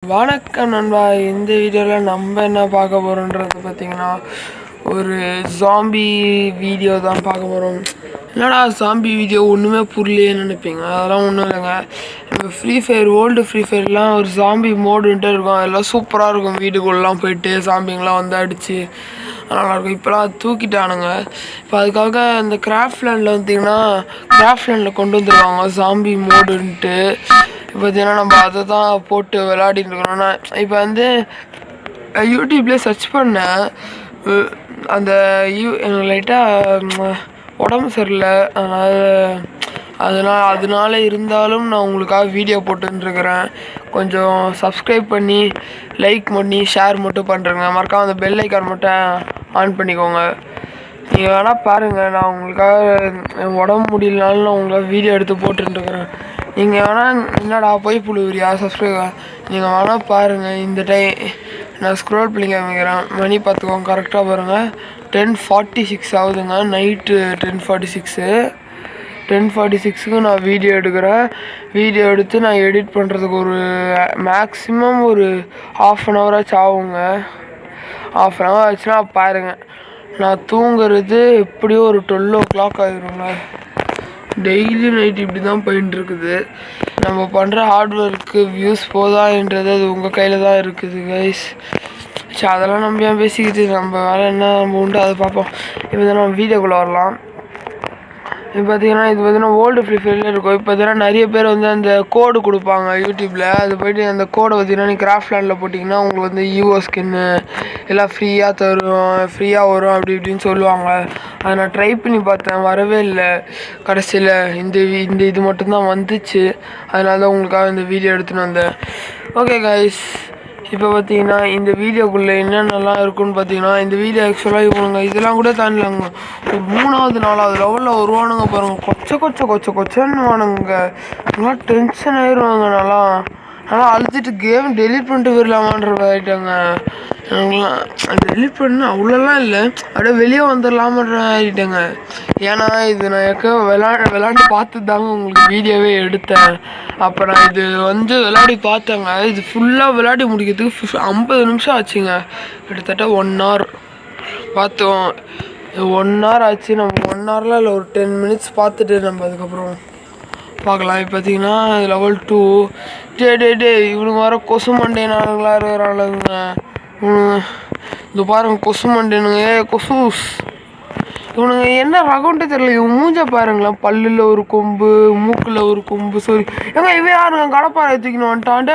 வணக்கம் நண்பா. இந்த வீடியோவில் நம்ம என்ன பார்க்க போகிறோன்றது பார்த்தீங்கன்னா ஒரு ஜாம்பி வீடியோ தான் பார்க்க போகிறோம். என்னடா ஜாம்பி வீடியோ ஒன்றுமே புரியலையேன்னு நினைப்பீங்க. அதெல்லாம் ஒன்றும் இல்லைங்க. இப்போ ஃப்ரீ ஃபயர் ஓல்டு ஃப்ரீ ஃபயர்லாம் ஒரு ஜாம்பி மோடுன்ட்டு இருக்கும். அதெல்லாம் சூப்பராக இருக்கும். வீட்டுக்குள்ளெலாம் போயிட்டு ஜாம்பிங்கெலாம் வந்து அடித்து நல்லாயிருக்கும். இப்போலாம் தூக்கிட்டானுங்க. இப்போ அதுக்காக இந்த கிராஃப்ட்லேண்டில் பார்த்தீங்கன்னா கிராஃப்ட்லேண்டில் கொண்டு வந்துடுவாங்க ஜாம்பி மோடுன்ட்டு. இப்போ பார்த்தீங்கன்னா நம்ம அதை தான் போட்டு விளையாடிட்டு இருக்கிறோம்னா இப்போ வந்து யூடியூப்லேயே சர்ச் பண்ணேன். அந்த எனக்கு லைட்டாக உடம்பு சரியில்லை, அதனால இருந்தாலும் நான் உங்களுக்காக வீடியோ போட்டுருக்கிறேன். கொஞ்சம் சப்ஸ்கிரைப் பண்ணி லைக் பண்ணி ஷேர் மட்டும் பண்ணுறேங்க. மறக்காம அந்த பெல் ஐக்கான் மட்டும் ஆன் பண்ணிக்கோங்க. நீங்கள் வேணால் பாருங்கள். நான் உங்களுக்காக உடம்பு முடியலனாலும் நான் உங்களுக்காக வீடியோ எடுத்து போட்டுருக்கிறேன். நீங்கள் வேணால் என்னடா போய் புழுவுறியா சப்ஸ்கிரைப் நீங்கள் வேணால் பாருங்கள். இந்த டைம் நான் ஸ்க்ரோல் பண்ணி காமிக்கிறேன். மணி பார்த்துக்கோங்க. கரெக்டாக பாருங்கள். 10:46 ஆகுதுங்க. நைட்டு 10:46க்கு நான் வீடியோ எடுக்கிறேன். வீடியோ எடுத்து நான் எடிட் பண்ணுறதுக்கு ஒரு மேக்ஸிமம் ஒரு ½ ஆச்சு ஆகுங்க. ½ ஆச்சுன்னா பாருங்கள். நான் தூங்குறது எப்படியோ ஒரு 12 o'clock ஆகிருங்க. டெய்லி நைட் இப்படி தான் போயின்ட்டுருக்குது. நம்ம பண்ணுற ஹார்ட் ஒர்க்கு வியூஸ் போதான்ன்றது அது உங்கள் கையில் தான் இருக்குது கைஸ். சரி, அதெல்லாம் நம்ம ஏன் பேசிக்கிட்டு நம்ம வேலை என்ன நம்ம உண்டு அதை பார்ப்போம். இப்போ தான் நம்ம வீடியோக்குள்ளே வரலாம். இப்போ பார்த்தீங்கன்னா இது பார்த்தீங்கன்னா ஓல்டு ஃப்ரீ ஃபயர்லேயே இருக்கும். இப்போ பார்த்தீங்கன்னா நிறைய பேர் வந்து அந்த கோடு கொடுப்பாங்க யூடியூப்பில். அது போய்ட்டு அந்த கோடை பார்த்தீங்கன்னா நீங்கள் கிராஃப்ட்லேண்டில் போட்டிங்கன்னா உங்களுக்கு வந்து ஈவோ ஸ்கின்னு எல்லாம் ஃப்ரீயாக வரும் அப்படி இப்படின்னு சொல்லுவாங்க. அதை நான் ட்ரை பண்ணி பார்த்தேன், வரவே இல்லை. கடைசியில் இந்த இது மட்டும்தான் வந்துச்சு. அதனால தான் உங்களுக்காக இந்த வீடியோ எடுத்துன்னு வந்தேன். ஓகே கைஸ், இப்போ பார்த்தீங்கன்னா இந்த வீடியோக்குள்ளே என்னென்னலாம் இருக்குன்னு பார்த்தீங்கன்னா இந்த வீடியோ ஆக்சுவலாக இவனுங்க இதெல்லாம் கூட தாண்டிலாங்க. ஒரு 3வது 4வது லெவலில் வருவானுங்க பாருங்கள். கொச்சன்னு வானுங்க. நல்லா டென்ஷன் ஆயிடுவாங்க. நல்லா அழுத்திட்டு கேம் டெலிட் பண்ணிட்டு வரலாமான்ற ஆகிட்டாங்க. எனக்குலாம் டெலிட் பண்ண அவ்வளோலாம் இல்லை, அப்படியே வெளியே வந்துடலாமன்ற ஆகிட்டேங்க. ஏன்னா இது நான் விளாண்டு பார்த்து தாங்க உங்களுக்கு வீடியோவே எடுத்தேன். அப்போ நான் இது வந்து விளையாடி பார்த்தேங்க. இது ஃபுல்லாக விளையாடி முடிக்கிறதுக்கு 50 நிமிஷம் ஆச்சுங்க. கிட்டத்தட்ட 1 hour பார்த்தோம். 1 hour ஆச்சு. நம்ம 1 hourல இல்லை ஒரு 10 minutes பார்த்துட்டு நம்ம அதுக்கப்புறம் பார்க்கலாம். இப்போ பார்த்தீங்கன்னா level 2 டே இவனுங்க வர கொசு மண்டேனானுங்களா இருக்கிறாளுங்க. இது பாருங்க கொசு மண்டேனுங்க. கொசூஸ் இவனுங்க என்ன ரகம்ன்ட்டு தெரியல. இவன் மூஞ்ச பாருங்களேன். பல்லில் ஒரு கொம்பு, மூக்கில் ஒரு கொம்பு. சரி ஏங்க இவன் யாருங்க கடப்பாறை ஏற்றிக்கணும் வந்துட்டான்.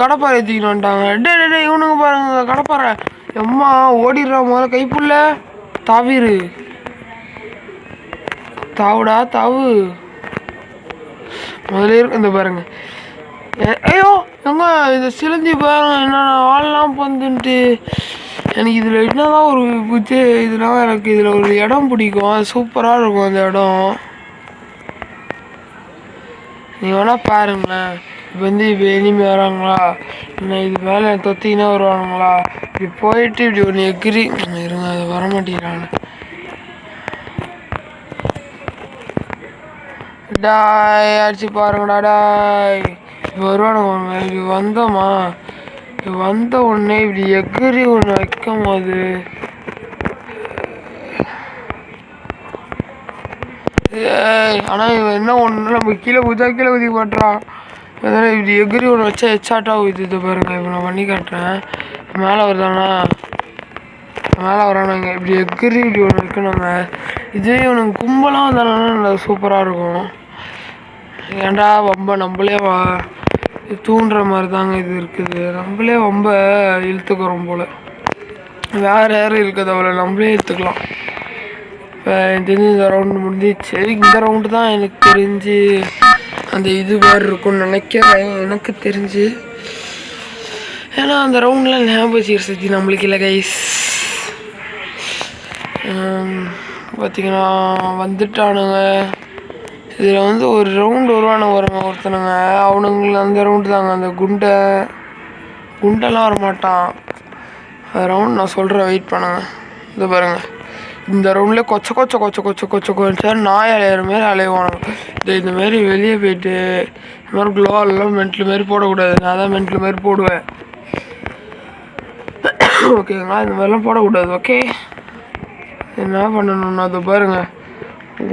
கடப்பாறை ஏற்றிக்கணும் வந்துட்டாங்க. டே இவனுங்க பாருங்க கடப்பாறை. எம்மா ஓடிடுறா. முதல்ல கைப்புள்ள தாவிரு. தாவுடா தாவு. முதல்ல இருக்கு இந்த பாருங்க. ஐயோ எங்க இந்த சிலந்தி பாருங்க என்னென்ன ஆள்லாம் வந்துன்ட்டு. எனக்கு இதில் என்னதான் ஒரு இதெல்லாம் எனக்கு இதில் ஒரு இடம் பிடிக்கும். சூப்பராக இருக்கும் அந்த இடம். நீங்கள் வேணால் பாருங்களேன். இப்போ வந்து இப்போ எனிமி வராங்களா, இல்லை இது மேலே தொத்திங்கன்னா வருவானுங்களா, இப்படி போயிட்டு இப்படி ஒன்று எகிரி இருங்க. அது வரமாட்டேங்கிறான்னு டாய் அடிச்சு பாருங்கடா. டாய் இப்போ வருவானுங்க. இப்படி வந்தோமா, வந்த உடனே இப்படி எகிரி ஒன்று வைக்கும் போது ஆனால் இவன் என்ன ஒன்று நம்ம கீழே குதிக்க மாட்டான். அதனால் இப்படி எகிரி ஒன்று வச்சா ஹெட்ஷாட்டாக இது பாருங்க. இப்போ நான் பண்ணி காட்டுறேன். மேலே வருதானா, மேலே வரானுங்க. இப்படி எகிரி இப்படி ஒன்று வைக்கணுங்க. இதுவே இவனுக்கு கும்பலாக வந்தானா சூப்பராக இருக்கும். ஏன்டா ரொம்ப நம்மளே தூண்டுற மாதிரி தாங்க இது இருக்குது. நம்மளே ரொம்ப இழுத்துக்கிறோம் போல். வேறு யாரும் இருக்குது அவ்வளோ நம்மளே இழுத்துக்கலாம். இப்போ இந்த ரவுண்டு முடிஞ்சிச்சு. இந்த ரவுண்டு தான் எனக்கு தெரிஞ்சு அந்த இது வேறு இருக்கும்னு நினைக்கிறேன் எனக்கு தெரிஞ்சு. ஏன்னா அந்த ரவுண்டில் ஞாபகம் சக்தி நம்மளுக்கு இல்லை கைஸ். பார்த்திங்கன்னா வந்துட்டானுங்க. இதில் வந்து ஒரு ரவுண்டு வருவானுங்க ஒருத்தனுங்க. அவனுங்களை அந்த ரவுண்டு தாங்க. அந்த குண்டெல்லாம் வரமாட்டான். அந்த ரவுண்ட் நான் சொல்கிறேன், வெயிட் பண்ணுங்க. இது பாருங்கள். இந்த ரூம்லேயே கொச்ச கொச்ச கொச்ச கொச்ச கொச்ச கொச்ச நாய் அலையிற மாரி அலைவானுங்க. இந்தமாரி வெளியே போயிட்டு இந்த மாதிரி க்ளோவெல்லாம் மென்ட்லு மாரி போடக்கூடாது. நான் தான் மென்ட்லு மாரி போடுவேன். ஓகேங்களா, இந்த மாதிரிலாம் போடக்கூடாது. ஓகே, என்ன பண்ணணும்னா அதை பாருங்கள்,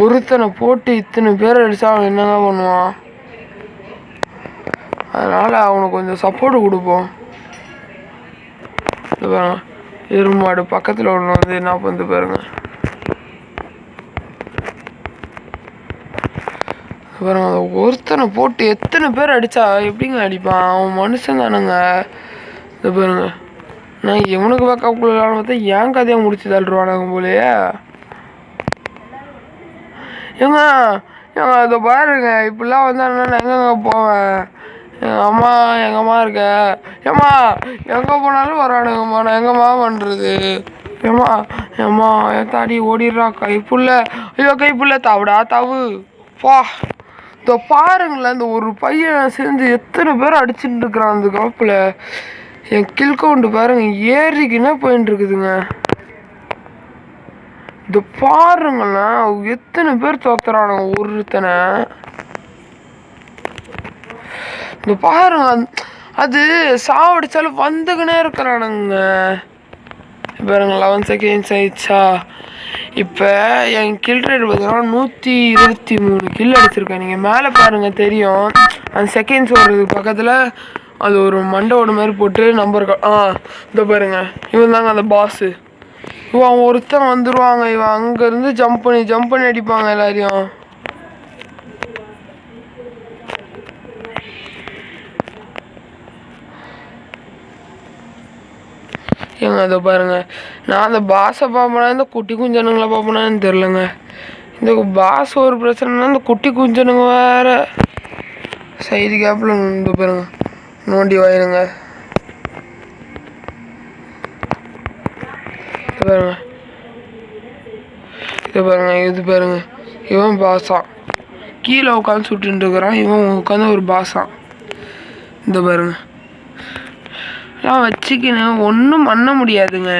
ஒருத்தனை போட்டு இத்தனை பேர் அடித்தா அவன் என்னங்க பண்ணுவான்? அதனால் அவனுக்கு கொஞ்சம் சப்போர்ட்டு கொடுப்போம். இது பாருங்க, எருமாடு பக்கத்தில் ஒன்று வந்து என்ன பண்ணுது பாருங்க. பாருங்க, ஒருத்தனை போட்டு எத்தனை பேர் அடித்தா எப்படிங்க அடிப்பான்? அவன் மனுஷன் தானுங்க. இது பாருங்க, நான் இவனுக்கு வைக்கக்குள்ளான்னு பார்த்தா ஏன் கதையை முடிச்சு தள்ளுருவானுங்க போலையே. ஏங்க அதை பாருங்க, இப்படிலாம் வந்தால் நான் எங்கெங்க போவேன்? எங்கள் அம்மா இருக்க, ஏம்மா எங்கே போனாலும் வரானுங்கம்மா, நான் எங்கம்மா பண்ணுறது? ஏம்மா என் தாடி ஓடிடுறா கைப்புள்ள. ஐயோ கைப்புள்ள, தவிடா தவு பா. இதோ பாருங்களேன், இந்த ஒரு பையன் சேர்ந்து எத்தனை பேர் அடிச்சுட்டு இருக்கிறான் அந்த காப்பில். என் கில் கவுண்டு பாருங்க ஏறிக்கினே போயின்னு இருக்குதுங்க. இது பாருங்களேன், எத்தனை பேர் தோத்துறானுங்க ஒருத்தனை. இந்த பாருங்க, அது சாவடிச்சாலும் வந்துக்கினே இருக்கிறானுங்க. பாருங்க 11 செகண்ட்ஸ் ஆயிடுச்சா. இப்போ என் கில் ரேட் பார்த்தீங்கன்னா 123 கில் அடிச்சிருக்கேன். நீங்கள் மேலே பாருங்கள் தெரியும், அந்த செகண்ட்ஸ் ஓடுறதுக்கு பக்கத்தில் அது ஒரு மண்டோட மாதிரி போட்டு நம்பர் இதை பாருங்க, இவன் தாங்க அந்த பாஸு. இவன் ஒருத்தன் வந்துடுவாங்க, இவன் அங்கேருந்து ஜம்ப் பண்ணி அடிப்பாங்க எல்லாரையும். ஏங்க அதை பாருங்க, நான் அந்த பாஸை பார்ப்பேனா இந்த குட்டி குஞ்சனுங்களை பார்ப்பேனான்னு தெரிலங்க. இந்த பாஸ் ஒரு பிரச்சனைனா இந்த குட்டி குஞ்சனுங்க வேற சைடு கேப்பில் இந்த பாருங்க நோண்டி வாயிருங்க. இது பாருங்க இவன் பாஸான், கீழே உட்காந்து சுட்டுட்டு இருக்கிறான். இவன் உட்காந்து ஒரு பாஸான். இந்த பாருங்க எல்லாம் வச்சுக்கினேன், ஒன்றும் பண்ண முடியாதுங்க.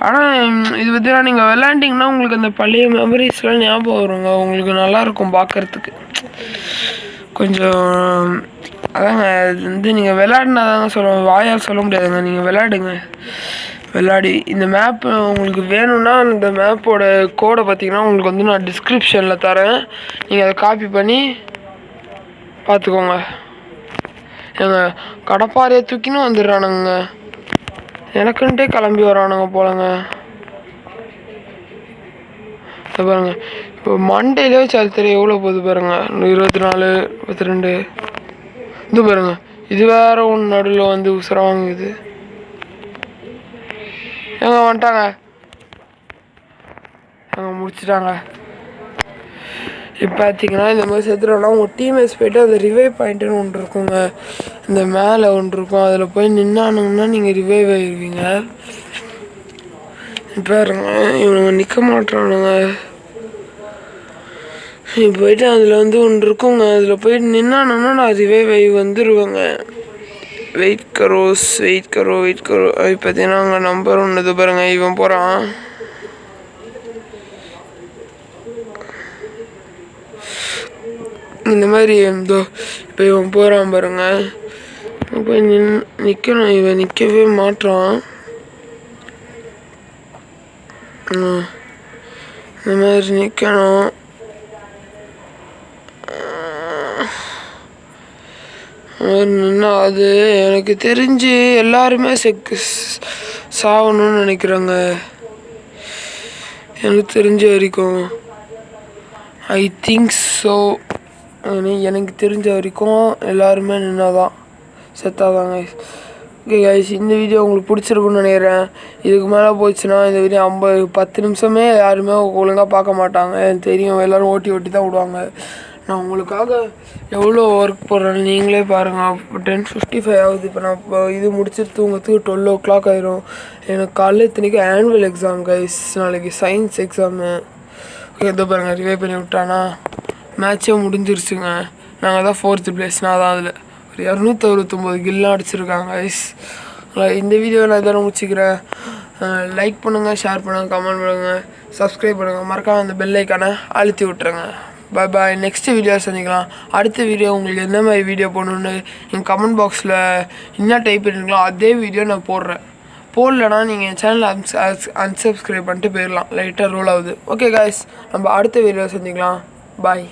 ஆனால் இது பார்த்தீங்கன்னா நீங்கள் விளாண்டிங்கன்னா உங்களுக்கு அந்த பழைய மெமரிஸ்லாம் ஞாபகம் வருங்க. உங்களுக்கு நல்லாயிருக்கும் பார்க்குறதுக்கு கொஞ்சம். அதாங்க இது வந்து நீங்கள் விளையாடினா தாங்க சொல்லுவேன், வாயால் சொல்ல முடியாதுங்க. நீங்கள் விளையாடுங்க, விளையாடி இந்த மேப்பு உங்களுக்கு வேணும்னா இந்த மேப்போட கோடை பார்த்தீங்கன்னா உங்களுக்கு வந்து நான் டிஸ்கிரிப்ஷனில் தரேன். நீங்கள் அதை காப்பி பண்ணி பார்த்துக்கோங்க. எங்க கடப்பாறையை தூக்கின்னு வந்துடுறானுங்க, எனக்குன்ட்டே கிளம்பி வரானுங்க போலங்க. பாருங்க இப்போ மண்டேலே சரித்திரம் எவ்வளோ போகுது பாருங்க, 24 22. இது பாருங்க, இது வேற ஒன்று நடுவில் வந்து உசுர வாங்குது. எங்க வந்துட்டாங்க, எங்க முடிச்சுட்டாங்க. இப்போ பார்த்தீங்கன்னா இந்த மாதிரி செத்துறோம்னா உங்கள் டீம்மேட்ஸ் போய்ட்டு அந்த ரிவைவ் பாயிண்ட்டுன்னு ஒன்று இருக்குங்க, இந்த மேலே ஒன்று இருக்கும், அதில் போய் நின்னானுங்கன்னா நீங்கள் ரிவைவ் ஆகிடுவீங்க. இப்போ இவனுங்க நிற்க மாட்டானுங்க. போயிட்டு அதில் வந்து ஒன்று இருக்குங்க, அதில் போயிட்டு நின்னானுன்னா நான் ரிவைவ் ஆகி வந்துடுவேங்க. வெயிட் கரோ. பார்த்தீங்கன்னா அங்கே நம்பர் ஒன்று இது பாருங்க, இவன் போகிறான். இந்த மாதிரி இப்போ இவன் போகிறான் பாருங்க, போய் நிற்கணும். இவன் நிற்கவே மாட்டான். இந்த மாதிரி நிற்கணும். அது எனக்கு தெரிஞ்சு எல்லாருமே சாகணும்னு நினைக்கிறாங்க. எனக்கு தெரிஞ்ச வரைக்கும் ஐ திங்க் ஸோ. எனக்கு தெரிஞ்ச வரைக்கும் எல்லாருமே நின்னாதான் செத்தாதாங்க. ஓகே கைஸ், இந்த வீடியோ உங்களுக்கு பிடிச்சிருக்குன்னு நினைக்கிறேன். இதுக்கு மேலே போச்சுன்னா இந்த வீடியோ 10 நிமிஷமே யாருமே ஒழுங்காக பார்க்க மாட்டாங்க, எனக்கு தெரியும். எல்லோரும் ஓட்டி தான் விடுவாங்க. நான் உங்களுக்காக எவ்வளோ ஒர்க் போடுறேன்னு நீங்களே பாருங்கள். இப்போ 10:55 ஆகுது. இப்போ நான் இது முடிச்சுட்டு தூங்கிறதுக்கு 12 o'clock ஆயிரும். எனக்கு காலையில் இத்தனைக்கு ஆனுவல் எக்ஸாம் கைஸ், நாளைக்கு சயின்ஸ் எக்ஸாமு. ஓகே, இதை பாருங்கள் ரிவே பண்ணி விட்டானா, மேட்சே முடிஞ்சிருச்சுங்க. நாங்கள் தான் 4th place, நான் தான் அதில் ஒரு 269 கில்லாம் அடிச்சிருக்காங்க கைஸ். இந்த வீடியோவை நான் இதெல்லாம் முடிச்சுக்கிறேன். லைக் பண்ணுங்கள், ஷேர் பண்ணுங்கள், கமெண்ட் பண்ணுங்கள், சப்ஸ்கிரைப் பண்ணுங்கள். மறக்காம அந்த பெல் ஐக்கானை அழுத்தி விட்ருங்க. பாய். நெக்ஸ்ட்டு வீடியோ சந்திக்கலாம். அடுத்த வீடியோ உங்களுக்கு எந்த மாதிரி வீடியோ போடணுன்னு எங்கள் கமெண்ட் பாக்ஸில் என்ன டைப் பண்ணிருங்களோ அதே வீடியோ நான் போடலன்னா நீங்கள் என் சேனலை அன்சப்ஸ்கிரைப் பண்ணிட்டு போயிடலாம். லைட்டாக ரோல் ஆகுது. ஓகே காய்ஸ், நம்ம அடுத்த வீடியோ சந்திக்கலாம். பாய்.